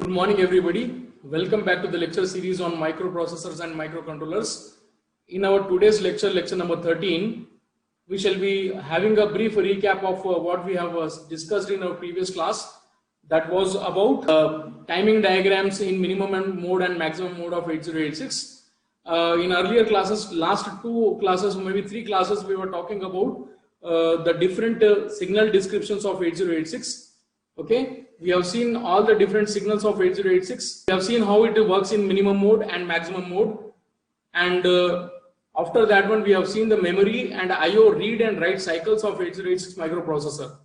Good morning, everybody. Welcome back to the lecture series on microprocessors and microcontrollers. In our today's lecture number 13, we shall be having a brief recap of what we have discussed in our previous class. That was about timing diagrams in minimum mode and maximum mode of 8086. In earlier classes, last two classes, maybe three classes, we were talking about the different signal descriptions of 8086. Okay, we have seen all the different signals of 8086. We have seen how it works in minimum mode and maximum mode, and after that one we have seen the memory and IO read and write cycles of 8086 microprocessor.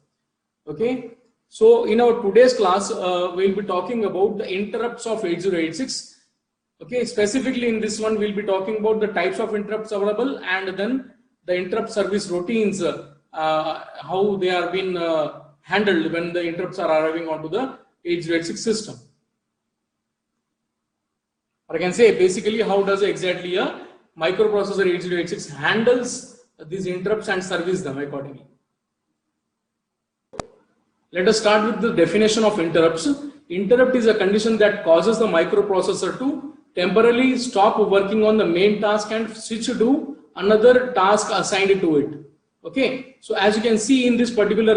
Okay, so in our today's class we'll be talking about the interrupts of 8086. Okay, specifically in this one we'll be talking about the types of interrupts available and then the interrupt service routines, how they are being handled when the interrupts are arriving onto the 8086 system. Or I can say basically how does exactly a microprocessor 8086 handles these interrupts and service them accordingly. Let us start with the definition of interrupts. Interrupt is a condition that causes the microprocessor to temporarily stop working on the main task and switch to another task assigned to it. Okay, so as you can see in this particular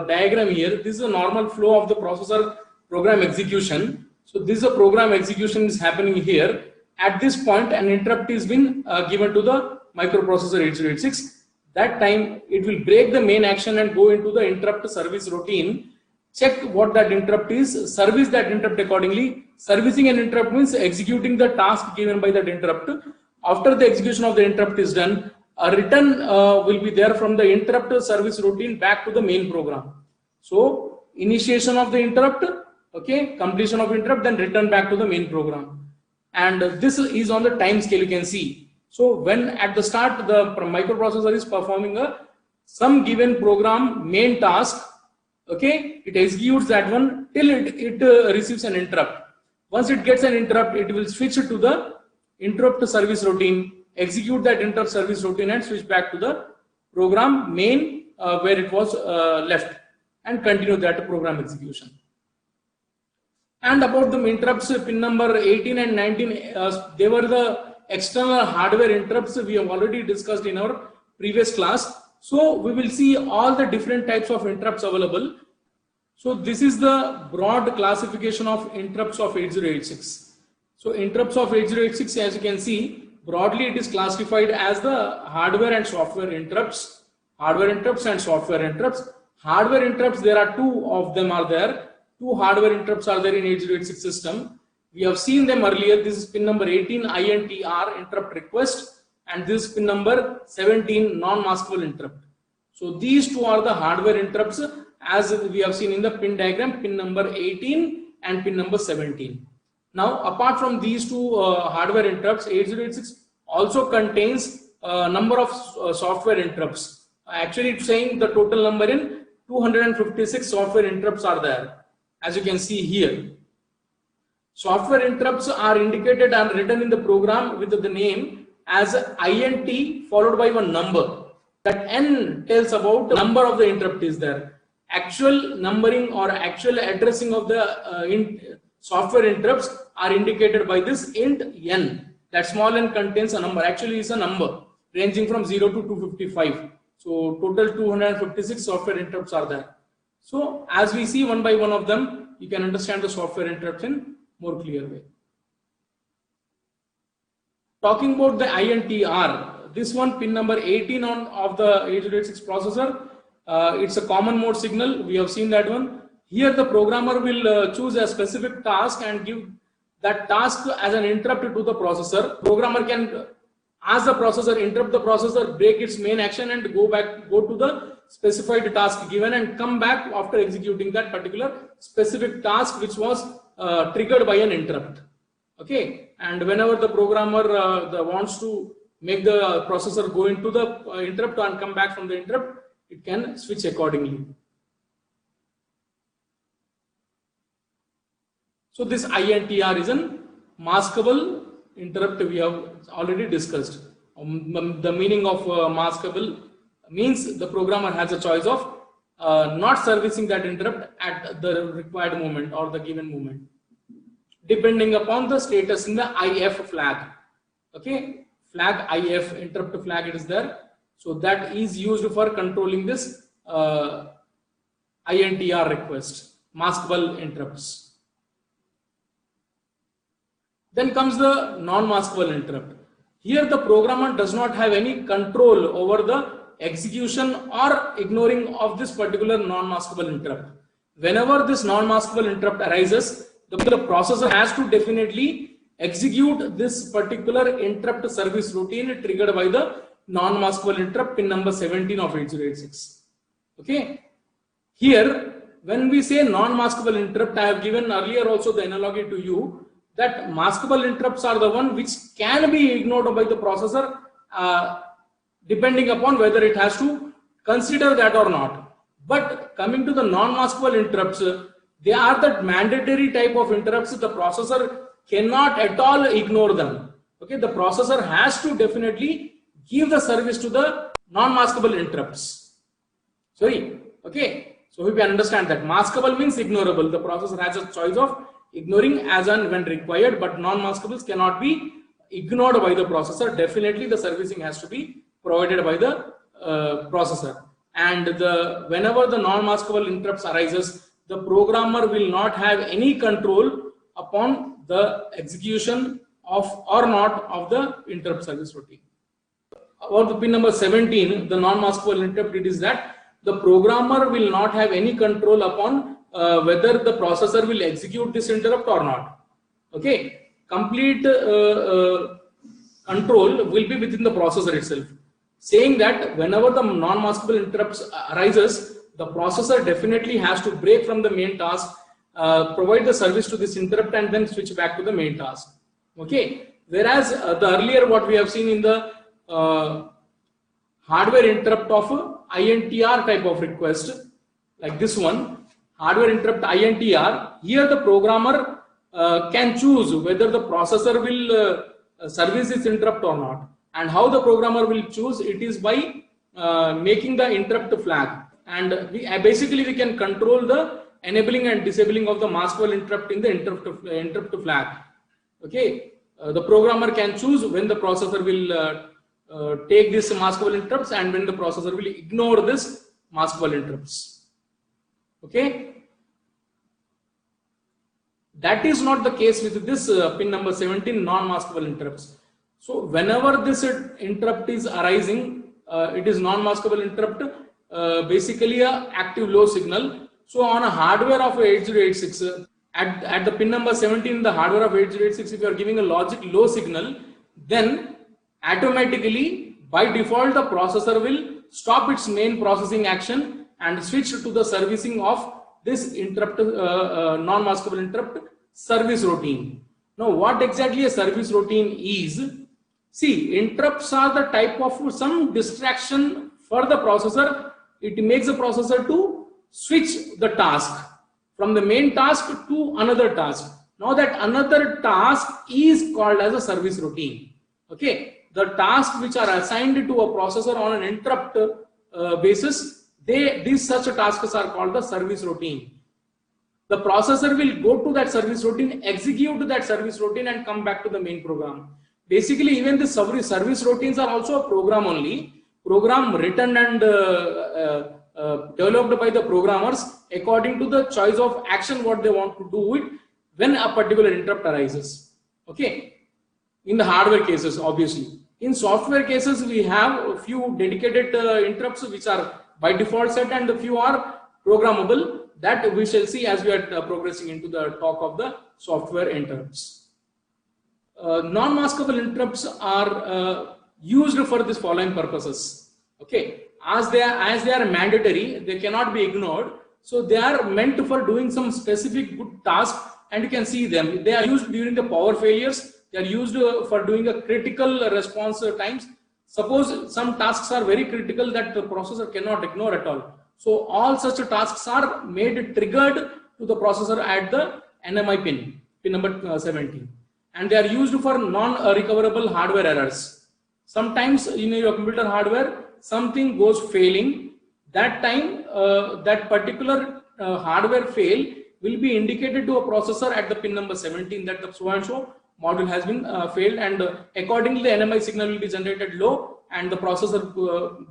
diagram here, this is a normal flow of the processor program execution. So this is a program execution is happening here. At this point, an interrupt is been given to the microprocessor 8086. That time it will break the main action and go into the interrupt service routine. Check what that interrupt is, service that interrupt accordingly. Servicing an interrupt means executing the task given by that interrupt. After the execution of the interrupt is done, a return will be there from the interrupt service routine back to the main program. So initiation of the interrupt, okay, completion of interrupt, then return back to the main program. And this is on the time scale you can see. So when at the start the microprocessor is performing some given program main task, okay, it executes that one till it receives an interrupt. Once it gets an interrupt, it will switch to the interrupt service routine, execute that interrupt service routine and switch back to the program main where it was left and continue that program execution. And about the interrupts, pin number 18 and 19, they were the external hardware interrupts we have already discussed in our previous class. So we will see all the different types of interrupts available. So this is the broad classification of interrupts of 8086. So interrupts of 8086, as you can see, broadly it is classified as the hardware and software interrupts. Hardware interrupts and software interrupts. Hardware interrupts, there are two of them are there. Two hardware interrupts are there in 8086 system. We have seen them earlier. This is pin number 18 INTR interrupt request and this is pin number 17 non-maskable interrupt. So these two are the hardware interrupts as we have seen in the pin diagram, pin number 18 and pin number 17. Now, apart from these two hardware interrupts, 8086 also contains a number of software interrupts. Actually, it's saying the total number in 256 software interrupts are there, as you can see here. Software interrupts are indicated and written in the program with the name as INT followed by one number. That N tells about the number of the interrupt is there. Actual numbering or actual addressing of the software interrupts are indicated by this int n. That small n contains a number. Actually, is a number ranging from 0 to 255. So total 256 software interrupts are there. So as we see one by one of them, you can understand the software interrupts in more clear way. Talking about the INTR, this one pin number 18 of the 8086 processor. It's a common mode signal. We have seen that one. Here the programmer will choose a specific task and give that task as an interrupt to the processor. Programmer can ask the processor, interrupt the processor, break its main action and go to the specified task given and come back after executing that particular specific task which was triggered by an interrupt. Okay, and whenever the programmer wants to make the processor go into the interrupt and come back from the interrupt, it can switch accordingly. So this INTR is a maskable interrupt we have already discussed. The meaning of maskable means the programmer has a choice of not servicing that interrupt at the required moment or the given moment. depending upon the status in the IF flag. Okay, flag IF, interrupt flag, it is there. So that is used for controlling this INTR request, maskable interrupts. Then comes the non-maskable interrupt. Here the programmer does not have any control over the execution or ignoring of this particular non-maskable interrupt. Whenever this non-maskable interrupt arises, the processor has to definitely execute this particular interrupt service routine triggered by the non-maskable interrupt pin number 17 of 8086. Okay. Here, when we say non-maskable interrupt, I have given earlier also the analogy to you that maskable interrupts are the one which can be ignored by the processor depending upon whether it has to consider that or not. But coming to the non-maskable interrupts, they are the mandatory type of interrupts. The processor cannot at all ignore them. Okay, the processor has to definitely give the service to the non-maskable interrupts. Sorry, okay. So we can understand that maskable means ignorable. The processor has a choice of ignoring as and when required, but non-maskables cannot be ignored by the processor. Definitely the servicing has to be provided by the processor. And whenever the non-maskable interrupts arises, the programmer will not have any control upon the execution of or not of the interrupt service routine. About the pin number 17, the non-maskable interrupt, it is that the programmer will not have any control upon whether the processor will execute this interrupt or not. Okay, complete control will be within the processor itself, saying that whenever the non-maskable interrupts arises, the processor definitely has to break from the main task, provide the service to this interrupt, and then switch back to the main task. Okay, whereas the earlier what we have seen in the hardware interrupt of INTR type of request, like this one, hardware interrupt INTR, here the programmer can choose whether the processor will service this interrupt or not. And how the programmer will choose it is by making the interrupt flag. And basically we can control the enabling and disabling of the maskable interrupt in the interrupt flag. Okay, the programmer can choose when the processor will take this maskable interrupts and when the processor will ignore this maskable interrupts. Okay, that is not the case with this pin number 17 non-maskable interrupts. So whenever this interrupt is arising, it is non-maskable interrupt, basically a active low signal. So on a hardware of 8086, at the pin number 17, the hardware of 8086, if you are giving a logic low signal, then automatically by default the processor will stop its main processing action and switch to the servicing of this interrupt, non-maskable interrupt service routine. Now what exactly a service routine is? See, interrupts are the type of some distraction for the processor. It makes the processor to switch the task from the main task to another task. Now that another task is called as a service routine. Okay, the tasks which are assigned to a processor on an interrupt basis, these such tasks are called the service routine. The processor will go to that service routine, execute that service routine, and come back to the main program. Basically, even the service routines are also a program only, program written and developed by the programmers according to the choice of action what they want to do with when a particular interrupt arises. Okay, in the hardware cases, obviously. In software cases, we have a few dedicated interrupts which are by default set, and a few are programmable. That we shall see as we are progressing into the talk of the software interrupts. Non-maskable interrupts are used for this following purposes. Okay, as they are mandatory, they cannot be ignored. So they are meant for doing some specific good task, and you can see them. They are used during the power failures. They are used for doing a critical response times. Suppose some tasks are very critical that the processor cannot ignore at all. So all such tasks are made triggered to the processor at the NMI pin number 17. And they are used for non-recoverable hardware errors. Sometimes in your computer hardware, something goes failing. That time, that particular hardware fail will be indicated to a processor at the pin number 17 that the so and so module has been failed, and accordingly the NMI signal will be generated low, and the processor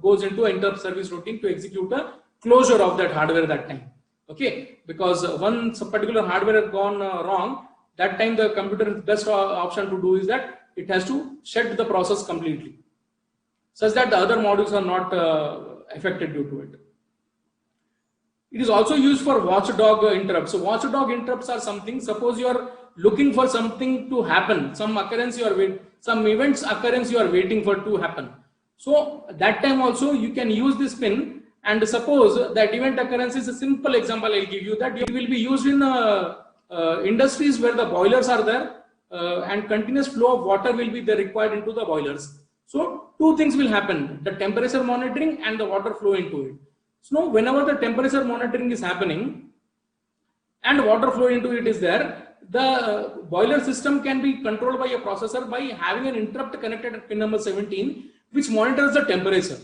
goes into interrupt service routine to execute a closure of that hardware that time. Okay, because once a particular hardware has gone wrong, that time the computer's best option to do is that it has to shut the process completely, such that the other modules are not affected due to it. It is also used for watchdog interrupts. So watchdog interrupts are something, suppose you are looking for something to happen, some occurrence you are waiting, some events occurrence you are waiting for to happen. So that time also you can use this pin, and suppose that event occurrence is a simple example I'll give you, that it will be used in industries where the boilers are there and continuous flow of water will be there required into the boilers. So two things will happen, the temperature monitoring and the water flow into it. So whenever the temperature monitoring is happening and water flow into it is there, the boiler system can be controlled by a processor by having an interrupt connected at pin number 17, which monitors the temperature.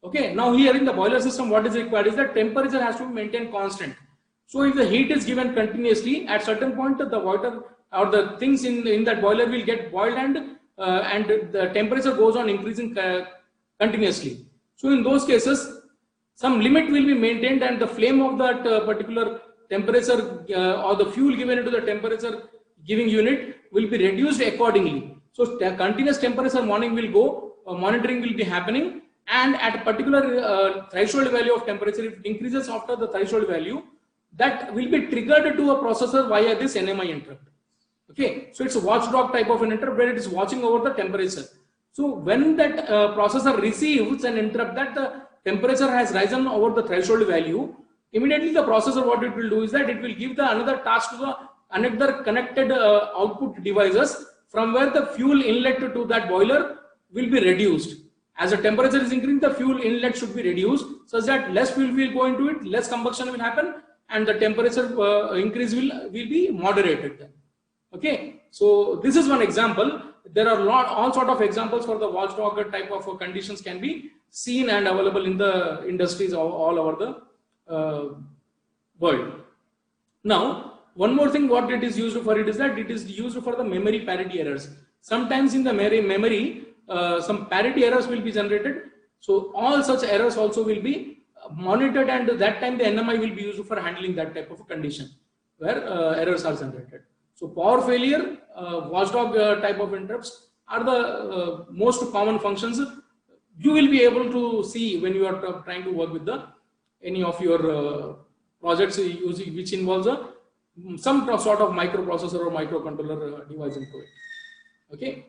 Okay, now here in the boiler system, what is required is that temperature has to be maintained constant. So if the heat is given continuously, at certain point the water or the things in that boiler will get boiled, and the temperature goes on increasing continuously. So in those cases, some limit will be maintained, and the flame of that particular temperature or the fuel given into the temperature giving unit will be reduced accordingly. So continuous temperature monitoring will be happening, and at a particular threshold value of temperature, if it increases after the threshold value, that will be triggered to a processor via this NMI interrupt. Okay, so it's a watchdog type of an interrupt where it is watching over the temperature. So when that processor receives an interrupt that the temperature has risen over the threshold value, immediately the processor, what it will do is that it will give the another task to the another connected output devices from where the fuel inlet to that boiler will be reduced. As the temperature is increasing, the fuel inlet should be reduced such that less fuel will go into it, less combustion will happen, and the temperature increase will be moderated then. Okay, so this is one example. There are all sort of examples for the watchdog type of conditions can be seen and available in the industries all over the world. Now, one more thing what it is used for it is that it is used for the memory parity errors. Sometimes in the memory, some parity errors will be generated. So all such errors also will be monitored, and that time the NMI will be used for handling that type of condition where errors are generated. So power failure, watchdog type of interrupts are the most common functions you will be able to see when you are trying to work with any of your projects which involves some sort of microprocessor or microcontroller device into it. Okay.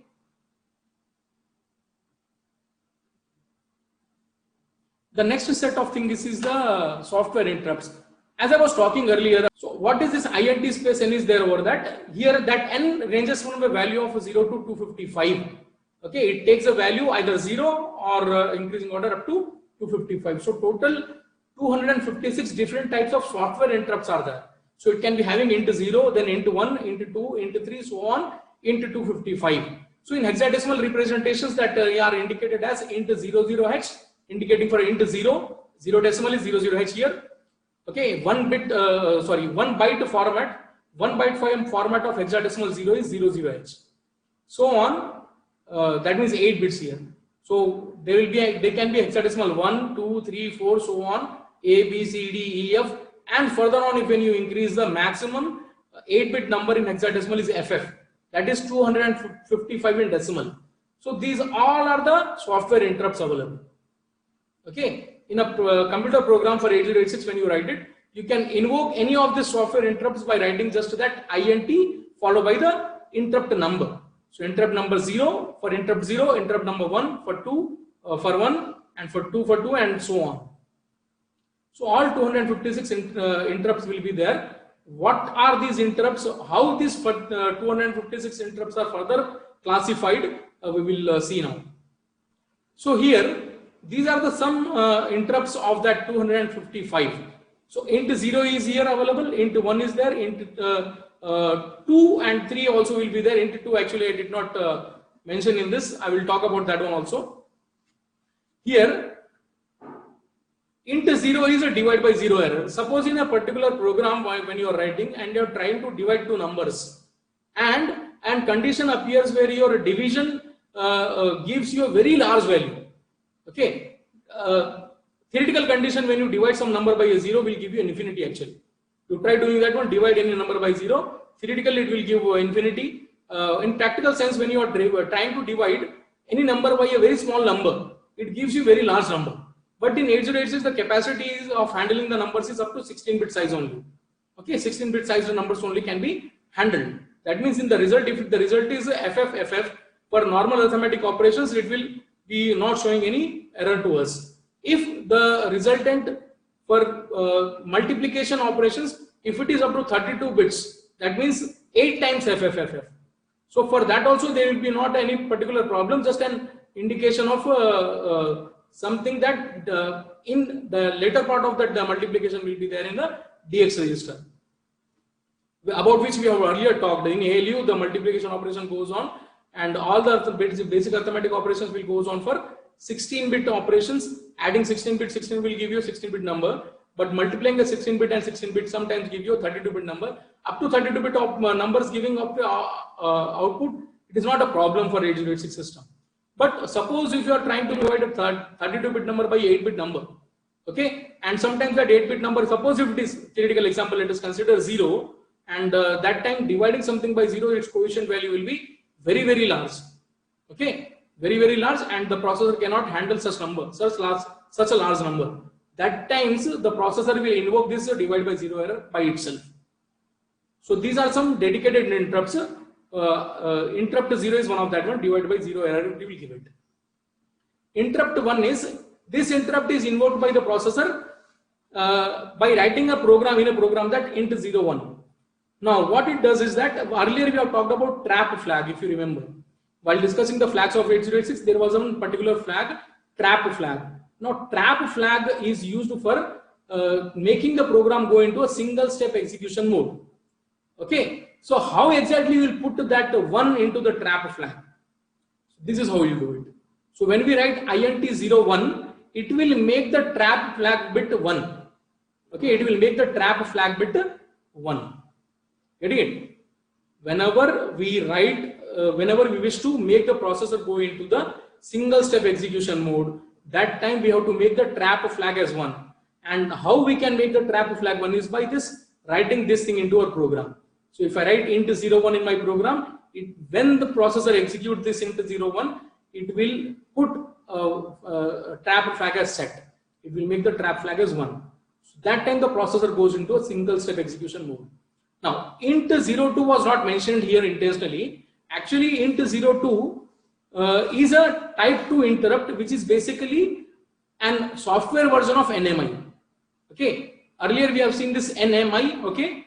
The next set of things is the software interrupts. As I was talking earlier, so what is this INT space n is there over that? Here that n ranges from a value of 0 to 255. Okay, it takes a value either 0 or increasing order up to 255. So total 256 different types of software interrupts are there. So it can be having int 0, then int 1, int 2, int 3, so on, int 255. So in hexadecimal representations that are indicated as int 00h, indicating for int 0, 0 decimal is 00h here. Okay, 1 byte format, 1 byte format of hexadecimal 0 is 00h. So on, that means 8 bits here. So they can be hexadecimal 1, 2, 3, 4, so on, A, B, C, D, E, F, and further on, if when you increase the maximum 8-bit number in hexadecimal is FF, that is 255 in decimal. So these all are the software interrupts available. Okay. In a computer program for 8086, when you write it, you can invoke any of the software interrupts by writing just that INT followed by the interrupt number. So interrupt number 0 for interrupt 0, interrupt number 1 for 2 for 1, and for 2 for 2, and so on. So all 256 interrupts will be there. What are these interrupts? How these 256 interrupts are further classified, we will see now. So here, these are the some interrupts of that 255. So int 0 is here available, int 1 is there, int 2 and 3 also will be there. Int 2 actually I did not mention in this. I will talk about that one also. Here, int 0 is a divide by 0 error. Suppose in a particular program when you are writing and you are trying to divide two numbers, and condition appears where your division gives you a very large value. Okay, theoretical condition when you divide some number by a 0 will give you infinity. Actually, you try doing that one, divide any number by 0. Theoretically, it will give infinity. In practical sense, when you are trying to divide any number by a very small number, it gives you very large number. But in 8086, the capacity of handling the numbers is up to 16-bit size only. Okay, 16-bit size numbers only can be handled. That means in the result, if the result is FFFF for normal arithmetic operations, it will be not showing any error to us. If the resultant for multiplication operations, if it is up to 32 bits, that means 8 times FFFF. So for that also there will be not any particular problem, just an indication of something that in the later part of that multiplication will be there in the DX register, about which we have earlier talked. In ALU, the multiplication operation goes on, and all the basic arithmetic operations will goes on for 16-bit operations. Adding 16-bit, 16 will give you a 16-bit number, but multiplying the 16-bit and 16-bit sometimes give you a 32-bit number. Up to 32-bit of numbers giving up output, it is not a problem for 8086 system. But suppose if you are trying to divide a 32-bit number by 8-bit number, okay, and sometimes that 8-bit number, suppose if it is theoretical example, let us consider 0, and that time dividing something by 0, its coefficient value will be very, very large. Okay, very, very large, and the processor cannot handle such number, such a large number. That times the processor will invoke this divide by 0 error by itself. So these are some dedicated interrupts. Interrupt 0 is one of that one, divide by 0 error we will give it. Interrupt 1 is, this interrupt is invoked by the processor by writing a program in a program that int 01. Now what it does is that earlier we have talked about trap flag, if you remember. While discussing the flags of 8086, there was one particular flag, trap flag. Now trap flag is used for making the program go into a single step execution mode. Okay, so how exactly we will put that 1 into the trap flag? This is how you do it. So when we write int01, it will make the trap flag bit 1. Okay, it will make the trap flag bit 1. Getting it? Whenever we write, whenever we wish to make the processor go into the single step execution mode, that time we have to make the trap flag as 1. And how we can make the trap flag 1 is by this, writing this thing into our program. So if I write int 01 in my program, when the processor executes this int 01, it will put trap flag as set. It will make the trap flag as 1. So that time the processor goes into a single step execution mode. Now int 02 was not mentioned here intentionally. Actually int 02 is a type 2 interrupt, which is basically an software version of NMI. Okay, earlier we have seen this NMI. Okay,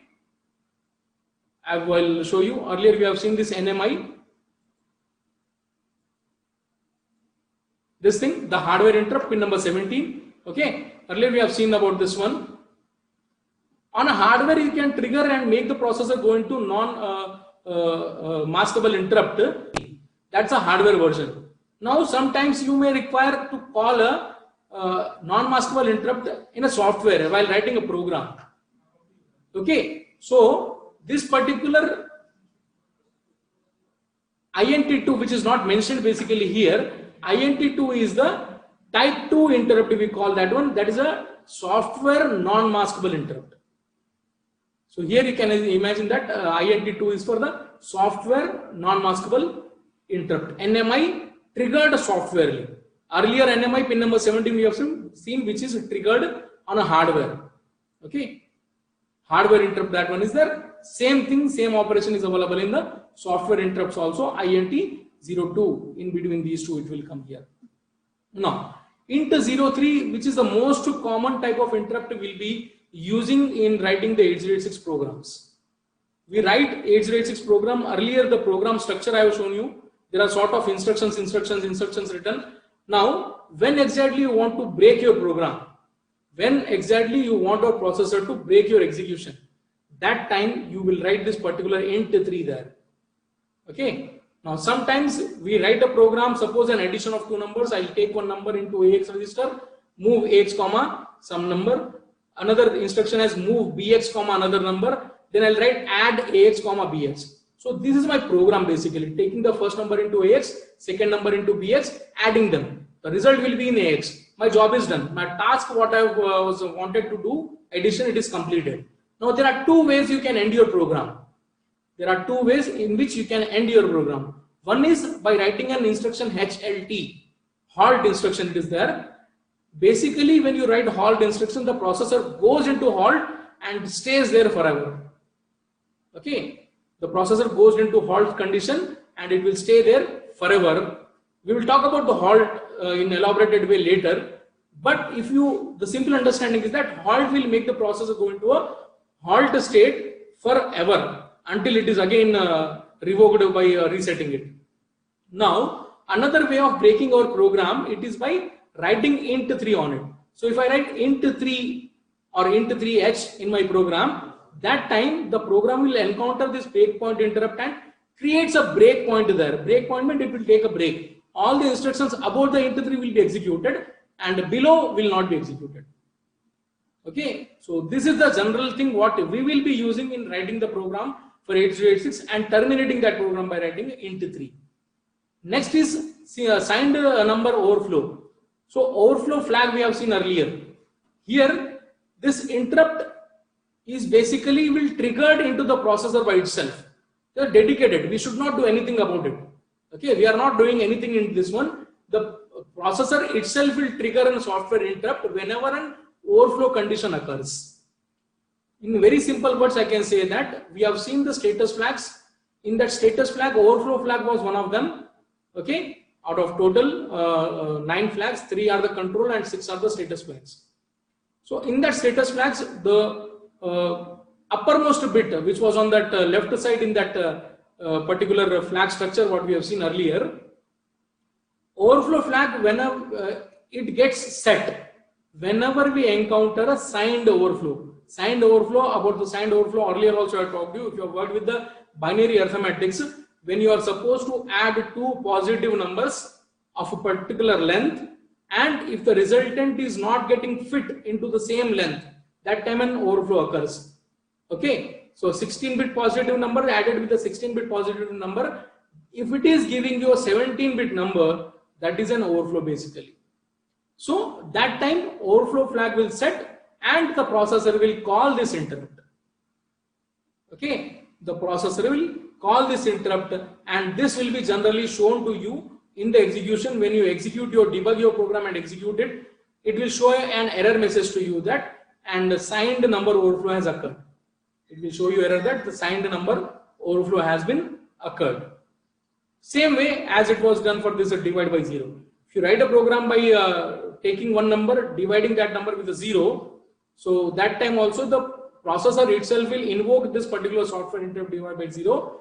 I will show you. Earlier we have seen this NMI. This thing, the hardware interrupt, pin number 17. Okay, earlier we have seen about this one. On a hardware, you can trigger and make the processor go into non-maskable interrupt. That's a hardware version. Now, sometimes you may require to call a non-maskable interrupt in a software while writing a program. Okay, so this particular INT2, which is not mentioned basically here, INT2 is the type 2 interrupt, we call that one. That is a software non-maskable interrupt. So here you can imagine that INT2 is for the software non-maskable interrupt. NMI triggered softwarely. Earlier NMI pin number 17 we have seen, which is triggered on a hardware. Okay, hardware interrupt, that one is there. Same thing, same operation is available in the software interrupts also. INT02, in between these two it will come here. Now int03, which is the most common type of interrupt we will be using in writing the 8086 programs. We write 8086 program. Earlier the program structure I have shown you. There are sort of instructions written. Now when exactly you want to break your program, when exactly you want your processor to break your execution, that time you will write this particular int3 there. Okay, now sometimes we write a program, suppose an addition of two numbers. I'll take one number into AX register, move AX comma, some number. Another instruction has move bx comma another number. Then I'll write add ax comma bx. So this is my program basically, taking the first number into ax, second number into bx, adding them. The result will be in ax. My job is done. My task, what I was wanted to do, addition, it is completed. Now there are two ways you can end your program. There are two ways in which you can end your program. One is by writing an instruction HLT, halt instruction it is there. Basically when you write halt instruction, the processor goes into halt and stays there forever. Okay, the processor goes into halt condition and it will stay there forever. We will talk about the halt in elaborated way later. But if you, the simple understanding is that halt will make the processor go into a halt state forever until it is again revoked by resetting it. Now, another way of breaking our program, it is by writing int3 on it. So if I write int3 or int3h in my program, that time the program will encounter this breakpoint interrupt and creates a breakpoint there. Breakpoint means it will take a break. All the instructions above the int3 will be executed and below will not be executed. Okay, so this is the general thing what we will be using in writing the program for 8086 and terminating that program by writing int3. Next is signed number overflow. So overflow flag we have seen earlier. Here this interrupt is basically will triggered into the processor by itself. They are dedicated. We should not do anything about it. Okay, we are not doing anything in this one. The processor itself will trigger a software interrupt whenever an overflow condition occurs. In very simple words, I can say that we have seen the status flags. In that status flag, overflow flag was one of them. Okay, out of total 9 flags, 3 are the control and 6 are the status flags. So in that status flags, the uppermost bit which was on that left side in that particular flag structure what we have seen earlier, overflow flag, whenever it gets set whenever we encounter a signed overflow. Signed overflow, about the signed overflow earlier also I talked to you. If you have worked with the binary arithmetics, when you are supposed to add two positive numbers of a particular length and if the resultant is not getting fit into the same length, that time an overflow occurs. Okay, so 16-bit positive number added with a 16-bit positive number, if it is giving you a 17-bit number, that is an overflow basically. So that time overflow flag will set and the processor will call this interrupt. Okay, the processor will call this interrupt and this will be generally shown to you in the execution. When you execute your debug your program and execute it, it will show an error message to you that and the signed number overflow has occurred. It will show you error that the signed number overflow has been occurred. Same way as it was done for this divide by 0. If you write a program by taking one number, dividing that number with a 0, so that time also the processor itself will invoke this particular software interrupt divide by 0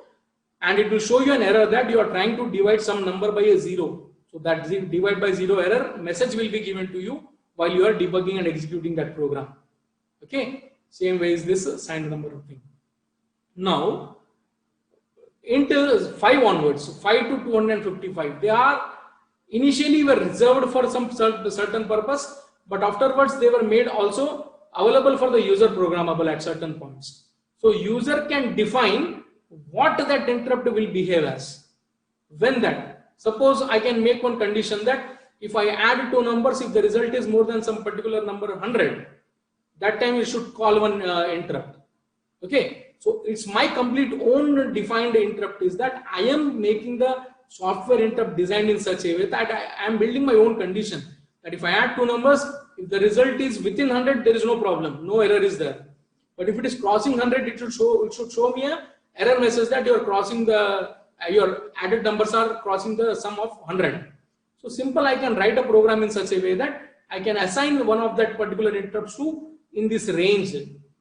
and it will show you an error that you are trying to divide some number by a 0. So that divide by 0 error message will be given to you while you are debugging and executing that program. Okay, same way is this signed number of thing. Now, into 5 onwards, 5 to 255, they are initially were reserved for some certain purpose, but afterwards they were made also available for the user programmable at certain points. So user can define what that interrupt will behave as. When that, suppose I can make one condition that if I add two numbers, if the result is more than some particular number 100, that time you should call one interrupt. Okay, so it's my complete own defined interrupt is that I am making the software interrupt designed in such a way that I am building my own condition that if I add two numbers, if the result is within 100, there is no problem, no error is there. But if it is crossing 100, it should show me a error message that you are crossing the your added numbers are crossing the sum of 100. So simple, I can write a program in such a way that I can assign one of that particular interrupts to in this range.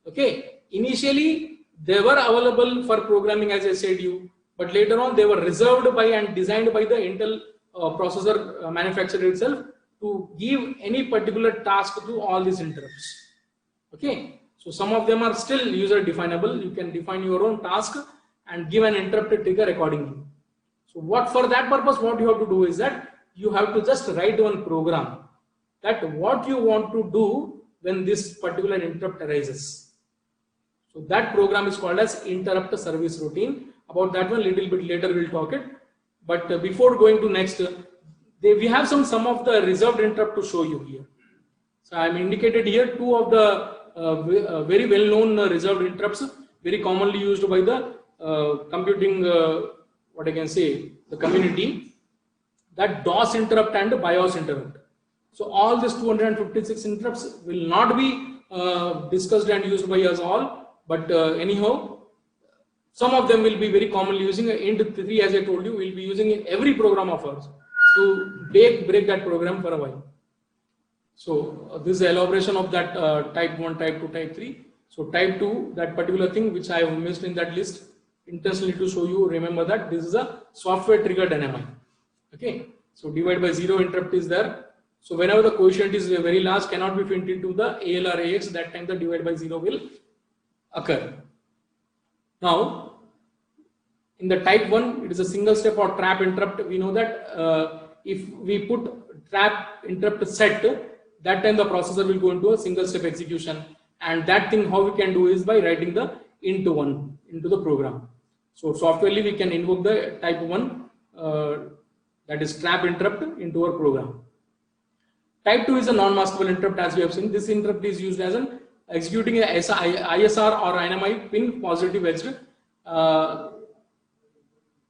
Okay, initially they were available for programming as I said you, but later on they were reserved by and designed by the Intel processor manufacturer itself to give any particular task to all these interrupts. Okay, so some of them are still user definable. You can define your own task and give an interrupt trigger accordingly. So what for that purpose, what you have to do is that you have to just write one program that what you want to do when this particular interrupt arises. So that program is called as interrupt service routine. About that one little bit later we'll talk it. But before going to next, we have some of the reserved interrupt to show you here. So I am indicated here two of the very well known reserved interrupts, very commonly used by the computing, what I can say, the community, that DOS interrupt and BIOS interrupt. So all these 256 interrupts will not be discussed and used by us all, but anyhow, some of them will be very commonly using int3, as I told you, we'll be using in every program of ours to break that program for a while. So this is the elaboration of that type 1, type 2, type 3. So type 2, that particular thing which I have missed in that list, intentionally to show you, remember that this is a software triggered NMI. Okay, so divide by 0 interrupt is there. So whenever the quotient is very large, cannot be fit into the AL or AX, that time the divide by 0 will occur. Now, in the type 1, it is a single step or trap interrupt. We know that if we put trap interrupt set, that time the processor will go into a single step execution. And that thing how we can do is by writing the int1 into the program. So softwarely we can invoke the type 1, that is trap interrupt, into our program. Type 2 is a non-maskable interrupt, as we have seen. This interrupt is used as an executing a ISR or NMI pin positive edged.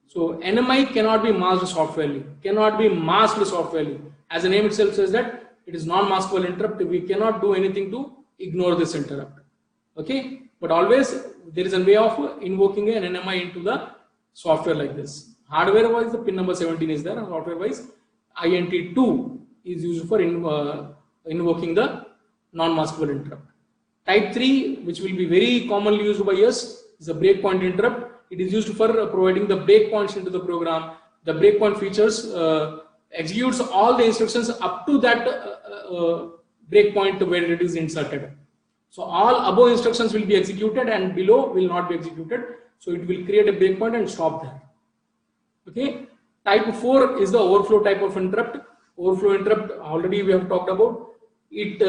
So NMI cannot be masked softwarely, cannot be masked softwarely. As the name itself says that it is non-maskable interrupt. We cannot do anything to ignore this interrupt. Okay, but always there is a way of invoking an NMI into the software like this. Hardware wise, the pin number 17 is there, and software wise, INT2 is used for invoking the non-maskable interrupt. Type 3, which will be very commonly used by us, is a breakpoint interrupt. It is used for providing the breakpoints into the program. The breakpoint features executes all the instructions up to that breakpoint where it is inserted. So all above instructions will be executed and below will not be executed. So it will create a breakpoint and stop there. Okay. Type 4 is the overflow type of interrupt. Overflow interrupt already we have talked about. It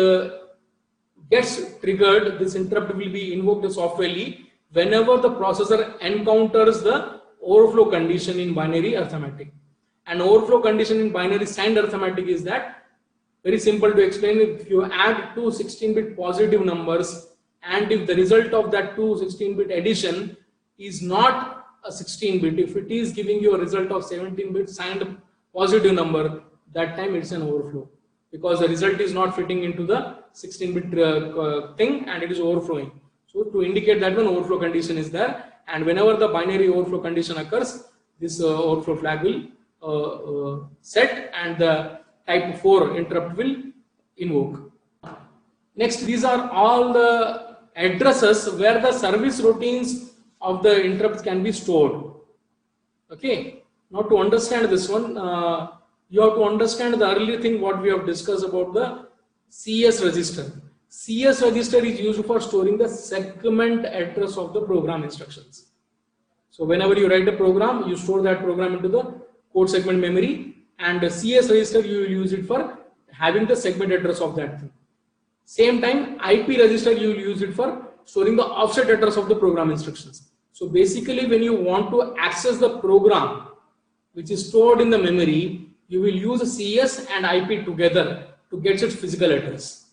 gets triggered. This interrupt will be invoked softwarely whenever the processor encounters the overflow condition in binary arithmetic. An overflow condition in binary signed arithmetic is that, very simple to explain, if you add two 16-bit positive numbers and if the result of that two 16-bit addition is not a 16-bit, if it is giving you a result of 17-bit signed positive number, that time it's an overflow, because the result is not fitting into the 16-bit thing and it is overflowing. So to indicate that one overflow condition is there, and whenever the binary overflow condition occurs, this overflow flag will set and the type 4 interrupt will invoke. Next, these are all the addresses where the service routines of the interrupts can be stored. Okay, now to understand this one, you have to understand the earlier thing what we have discussed about the CS register. CS register is used for storing the segment address of the program instructions. So whenever you write a program, you store that program into the code segment memory, and the CS register you will use it for having the segment address of that thing. Same time, IP register you will use it for storing the offset address of the program instructions. So basically, when you want to access the program which is stored in the memory, you will use CS and IP together to get its physical address.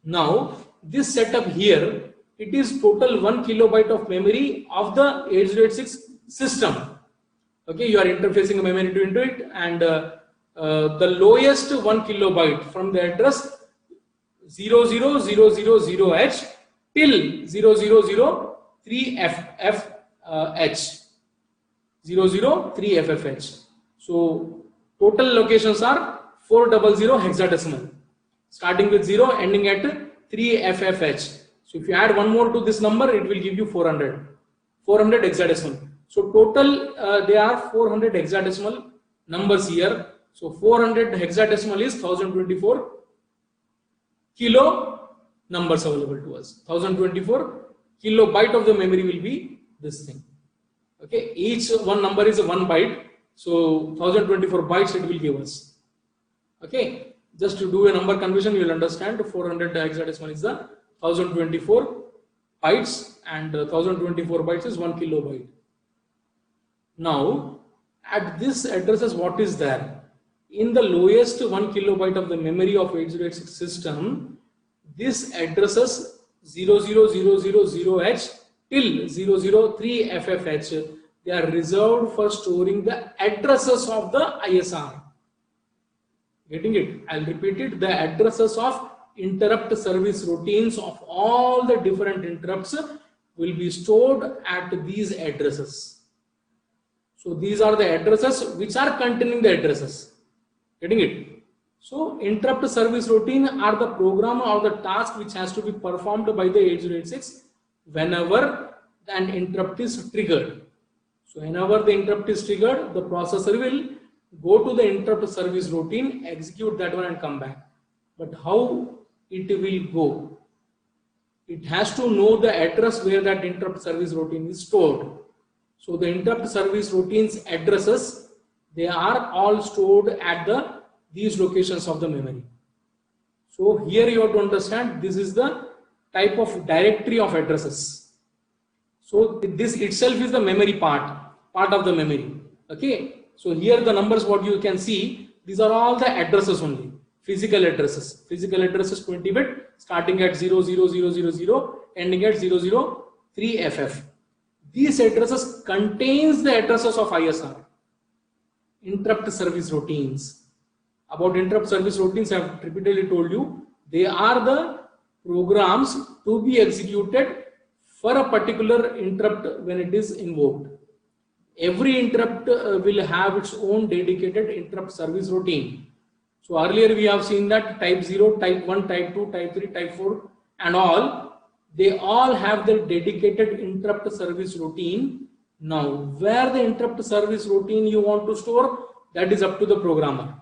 Now, this setup here, it is total 1 kilobyte of memory of the 8086 system. Okay, you are interfacing a memory into it, and the lowest 1 kilobyte from the address 00000H till 0003FFH. 003FFH. So total locations are 400 hexadecimal, starting with 0, ending at 3FFH. So if you add one more to this number, it will give you 400 hexadecimal. So total there are 400 hexadecimal numbers here. So 400 hexadecimal is 1024 kilo numbers available to us. 1024 kilobyte of the memory will be this thing. Okay, each one number is 1 byte. So 1024 bytes it will give us. Okay, Just to do a number conversion, you will understand 400 hexadecimal is the 1024 bytes, and 1024 bytes is 1 kilobyte. Now, at this addresses, what is there? In the lowest 1 kilobyte of the memory of 8086 system, this addresses 00000H till 003FFH. They are reserved for storing the addresses of the ISR. Getting it? I'll repeat it. The addresses of interrupt service routines of all the different interrupts will be stored at these addresses. So these are the addresses which are containing the addresses. Getting it? So interrupt service routine are the program or the task which has to be performed by the 8086 whenever an interrupt is triggered. So whenever the interrupt is triggered, the processor will go to the interrupt service routine, execute that one and come back. But how it will go? It has to know the address where that interrupt service routine is stored. So the interrupt service routines addresses, they are all stored at these locations of the memory. So here you have to understand, this is the type of directory of addresses. So this itself is the memory part of the memory. Okay. So here the numbers what you can see, these are all the addresses only. Physical addresses. Physical addresses 20-bit, starting at 00000, ending at 003FF. These addresses contains the addresses of ISR. Interrupt service routines. About interrupt service routines, I have repeatedly told you, they are the programs to be executed for a particular interrupt when it is invoked. Every interrupt will have its own dedicated interrupt service routine. So earlier we have seen that type 0, type 1, type 2, type 3, type 4 and all, they all have their dedicated interrupt service routine. Now where the interrupt service routine you want to store, that is up to the programmer.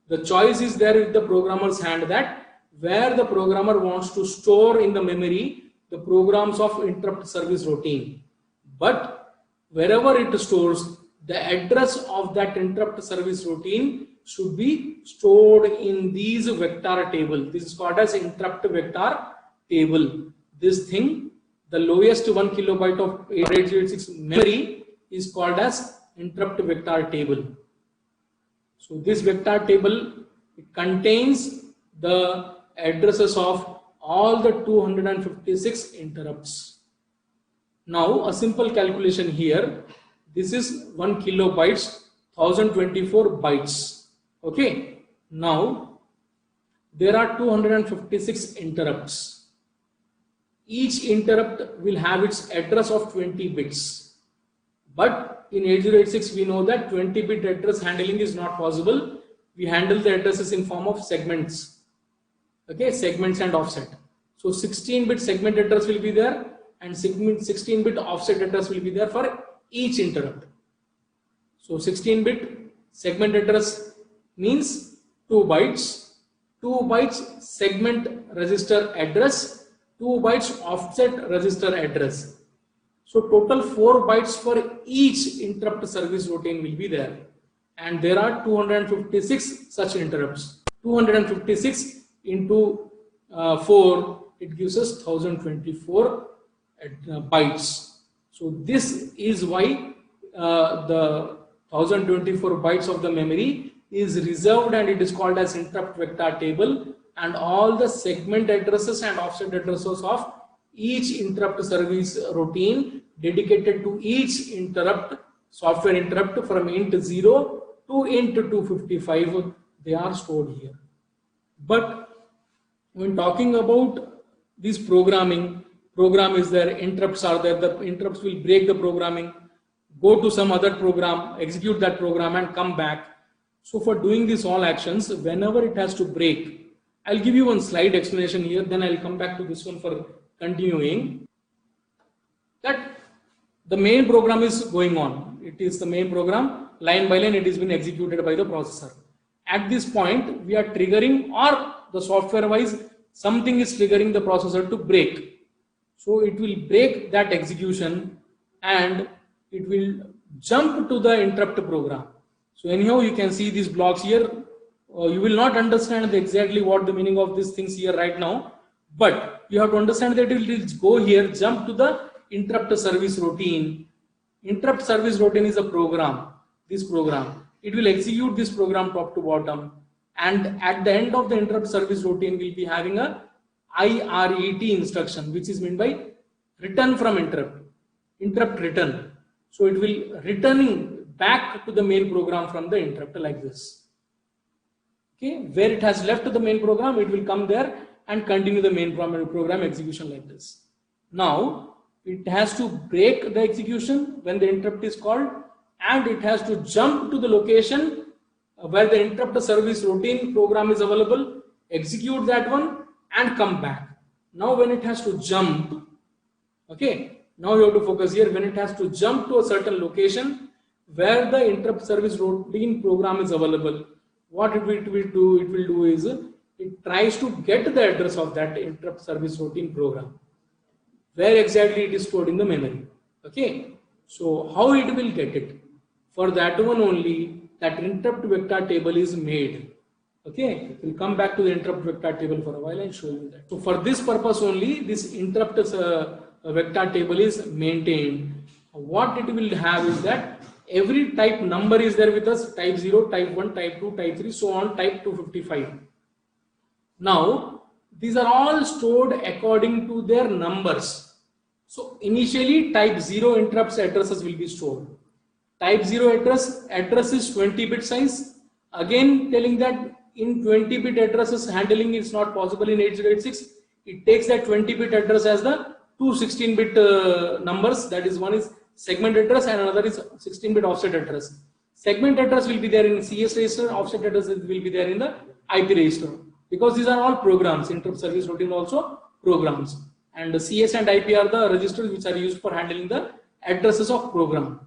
The choice is there with the programmer's hand, that where the programmer wants to store in the memory the programs of interrupt service routine. But wherever it stores, the address of that interrupt service routine should be stored in these vector table. This is called as interrupt vector table. This thing, the lowest 1 kilobyte of 8086 memory is called as interrupt vector table. So this vector table, it contains the addresses of all the 256 interrupts. Now a simple calculation here. This is 1 kilobytes, 1024 bytes. Okay. Now there are 256 interrupts. Each interrupt will have its address of 20 bits. But in 8086 we know that 20-bit address handling is not possible. We handle the addresses in form of segments. Okay, segments and offset. So 16-bit segment address will be there and 16-bit offset address will be there for each interrupt. So 16-bit segment address means 2 bytes, 2 bytes segment register address, 2 bytes offset register address. So total 4 bytes for each interrupt service routine will be there. And there are 256 such interrupts. 256 into 4, it gives us 1024 bytes. So this is why the 1024 bytes of the memory is reserved and it is called as interrupt vector table, and all the segment addresses and offset addresses of each interrupt service routine dedicated to each interrupt, software interrupt from int 0 to int 255, they are stored here. But when talking about this programming, program is there, interrupts are there, the interrupts will break the programming, go to some other program, execute that program and come back. So for doing these all actions, whenever it has to break, I'll give you one slide explanation here, then I'll come back to this one for continuing. That the main program is going on. It is the main program, line by line it is being executed by the processor. At this point, we are triggering, or the software wise, something is triggering the processor to break. So it will break that execution and it will jump to the interrupt program. So anyhow, you can see these blocks here. you will not understand exactly what the meaning of these things here right now, but you have to understand that it will go here, jump to the interrupt service routine. Interrupt service routine is a program. This program, it will execute this program top to bottom, and at the end of the interrupt service routine, will be having a IRET instruction, which is meant by return from interrupt return. So it will returning back to the main program from the interrupt like this. Okay, where it has left the main program, it will come there and continue the main program execution like this. Now it has to break the execution when the interrupt is called, and it has to jump to the location where the interrupt service routine program is available, execute that one and come back. Now when it has to jump, okay, now you have to focus here, when it has to jump to a certain location where the interrupt service routine program is available, what it will do is it tries to get the address of that interrupt service routine program, where exactly it is stored in the memory. Okay, so how it will get it? For that one only, that interrupt vector table is made. Okay, we'll come back to the interrupt vector table for a while and show you that. So for this purpose only, this interrupt vector table is maintained. What it will have is that every type number is there with us, type 0, type 1, type 2, type 3, so on, type 255. Now, these are all stored according to their numbers. So initially type 0 interrupts addresses will be stored. Type 0 address is 20-bit size. Again telling that in 20-bit addresses handling is not possible in 8086. It takes that 20-bit address as the two 16-bit numbers, that is, one is segment address and another is 16-bit offset address. Segment address will be there in CS register, offset address will be there in the IP register, because these are all programs. Interrupt service routine also programs, and the CS and IP are the registers which are used for handling the addresses of program.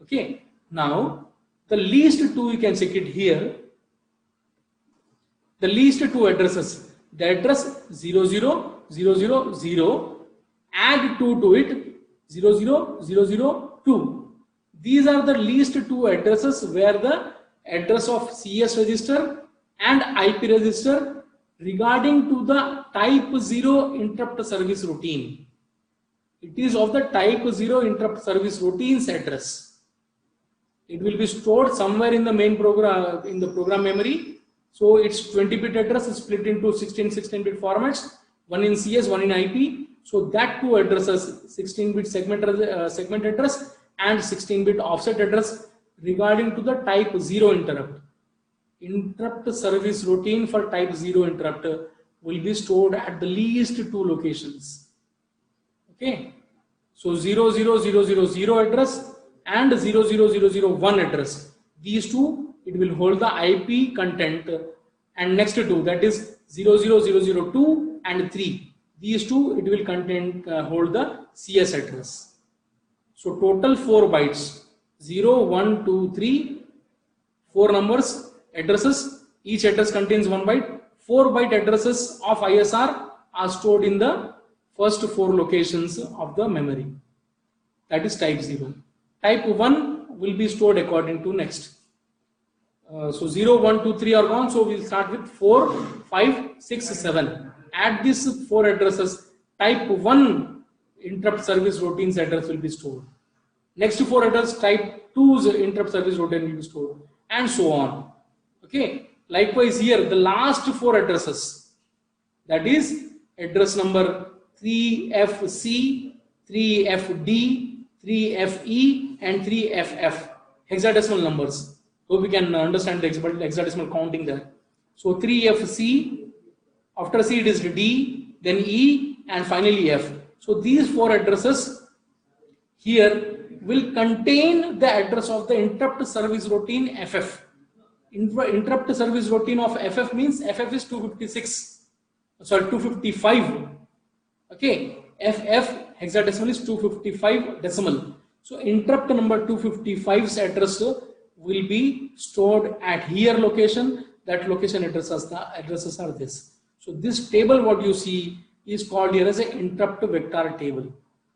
Okay, now the least two you can check it here. The least two addresses, the address 00000, add 2 to it, 00002. These are the least two addresses where the address of CS register and IP register regarding to the type 0 interrupt service routine. It is of the type 0 interrupt service routine's address. It will be stored somewhere in the main program, in the program memory. So its 20-bit address is split into 16-bit formats, one in CS, one in IP. So that two addresses, 16-bit segment address and 16-bit offset address regarding to the type 0 interrupt. Interrupt service routine for type 0 interrupt will be stored at the least two locations. Okay, so 00000 address and 00001 address. These two, it will hold the IP content, and next two, that is 00002 and 3. These two, it will hold the CS address. So total 4 bytes, 0, 1, 2, 3, 4 numbers, addresses. Each address contains 1 byte. 4-byte addresses of ISR are stored in the first 4 locations of the memory. That is type 0. Type 1 will be stored according to next. So 0, 1, 2, 3 are gone. So we'll start with 4, 5, 6, 7. At these 4 addresses, type 1 interrupt service routine's address will be stored. Next 4 address, type 2's interrupt service routine will be stored, and so on. Okay. Likewise here, the last 4 addresses, that is address number 3FC, 3FD, 3FE, and 3FF, hexadecimal numbers. So we can understand the hexadecimal counting there. So 3FC, after C it is D, then E, and finally F. So these 4 addresses here will contain the address of the interrupt service routine FF. Interrupt service routine of FF means FF is 255. Okay, FF hexadecimal is 255 decimal. So interrupt number 255's address will be stored at here location. That location addresses are this. So this table what you see is called here as an interrupt vector table.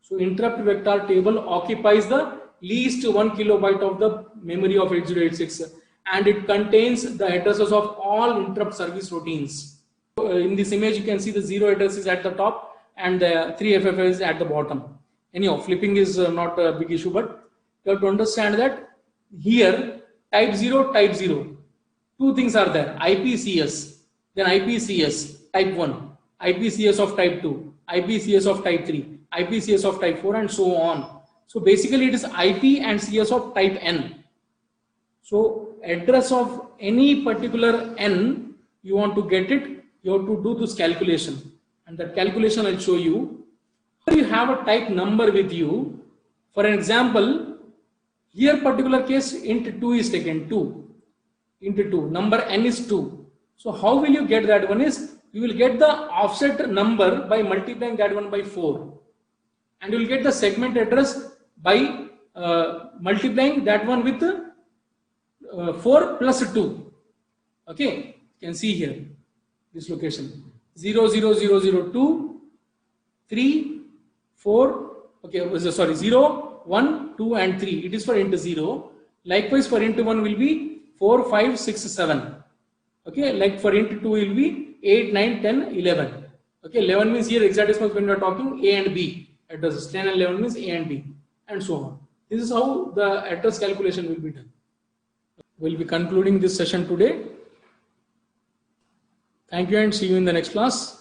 So interrupt vector table occupies the least 1 kilobyte of the memory of 8086, and it contains the addresses of all interrupt service routines. In this image, you can see the 0 address is at the top and the 3FF is at the bottom. Anyhow, flipping is not a big issue, but you have to understand that here type 0, two things are there: IPCS, then IPCS type 1, IPCS of type 2, IPCS of type 3, IPCS of type 4, and so on. So basically it is IP and CS of type N. So address of any particular N, you want to get it, you have to do this calculation, and that calculation I'll show you. You have a type number with you. For an example, here particular case int 2 is taken, 2 into 2, number N is 2. So how will you get that one is, you will get the offset number by multiplying that one by 4, and you will get the segment address by multiplying that one with 4 plus 2. Okay, you can see here this location 0, 0, 0, 0, 2, 3, 4. Okay, sorry, 0, 1, 2, and 3. It is for int 0. Likewise, for int 1 will be 4, 5, 6, 7. Okay, like for int 2 will be 8, 9, 10, 11. Okay, 11 means here hexadecimal when we are talking A and B addresses. 10 and 11 means A and B, and so on. This is how the address calculation will be done. We'll be concluding this session today. Thank you and see you in the next class.